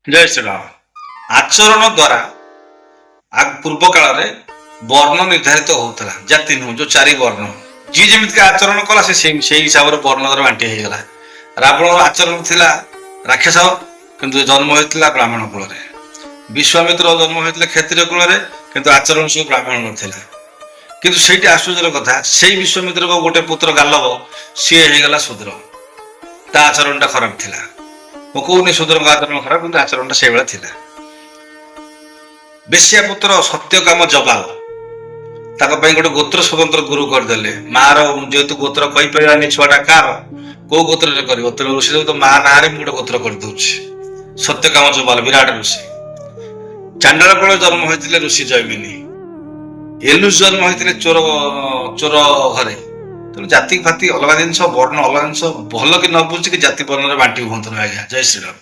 ଜୟ ଶ୍ରୀରାମ। ଆଚରଣ ଦ୍ୱାରା ପୂର୍ବ କାଳରେ ବର୍ଣ୍ଣ ନିର୍ଦ୍ଧାରିତ ହଉଥିଲା, ଜାତି ନୁହଁ, ଯୋଉ ଚାରି ବର୍ଣ୍ଣ ଯିଏ ଯେମିତିକା ଆଚରଣ କଲା ସେ ସେଇ ହିସାବରେ ବର୍ଣ୍ଣ ଦ୍ୱାରା ବାଣ୍ଟି ହେଇଗଲା। ରାବଣର ଆଚରଣ ଥିଲା ରାକ୍ଷସ, କିନ୍ତୁ ଜନ୍ମ ହୋଇଥିଲା ବ୍ରାହ୍ମଣ କୁଳରେ। ବିଶ୍ୱାମିତ୍ର ଜନ୍ମ ହୋଇଥିଲେ କ୍ଷତ୍ରିୟ କୁଳରେ, କିନ୍ତୁ ଆଚରଣ ସବୁ ବ୍ରାହ୍ମଣର ଥିଲା। କିନ୍ତୁ ସେଇଠି ଆଶ୍ଚର୍ଯ୍ୟର କଥା, ସେଇ ବିଶ୍ୱାମିତ୍ରଙ୍କ ଗୋଟେ ପୁତ୍ର ଗାଲବ, ସିଏ ହେଇଗଲା ଶୂଦ୍ର। ତା ଆଚରଣଟା ଖରାପ ଥିଲା। ମୁଁ କହୁନି ଶୂଦ୍ରଙ୍କ ଆଚରଣ ଖରାପ, କିନ୍ତୁ ଆଚରଣଟା ସେଇଭଳିଆ ଥିଲା। ବେଶ୍ୟା ପୁତ୍ର ସତ୍ୟକାମ ଜବାବ, ତାଙ୍କ ପାଇଁ ଗୋଟେ ଗୋତ୍ର ସ୍ୱତନ୍ତ୍ର ଗୁରୁ କରିଦେଲେ। ମାର ଯେହେତୁ ଗୋତ୍ର କହିପାରିବାନି ଛୁଆଟା କାହାର, କୋଉ ଗୋତ୍ରରେ କରିବ, ତେଣୁ ଋଷି ଦେବ, ମା ନାଁରେ ମୁଁ ଗୋଟେ ଗୋତ୍ର କରିଦଉଛି। ସତ୍ୟକାମ ଜବାଲ ବିରାଟ ଋଷି। ଚାଣ୍ଡାଳ କୁଳରେ ଜନ୍ମ ହୋଇଥିଲେ ଋଷି ଜୈମିନୀ। ଏଲୁସ ଜନ୍ମ ହୋଇଥିଲେ ଚୋର ଘରେ। ତେଣୁ ଜାତି ଫାତି ଅଲଗା ଜିନିଷ, ବର୍ଣ୍ଣ ଅଲଗା ଜିନିଷ। ଭଲ କି ନ ବୁଝିକି ଜାତି ବର୍ଣ୍ଣରେ ବାଣ୍ଟି ହୁଅନ୍ତୁ ନା ଆଜ୍ଞା। ଜୟ ଶ୍ରୀରାମ।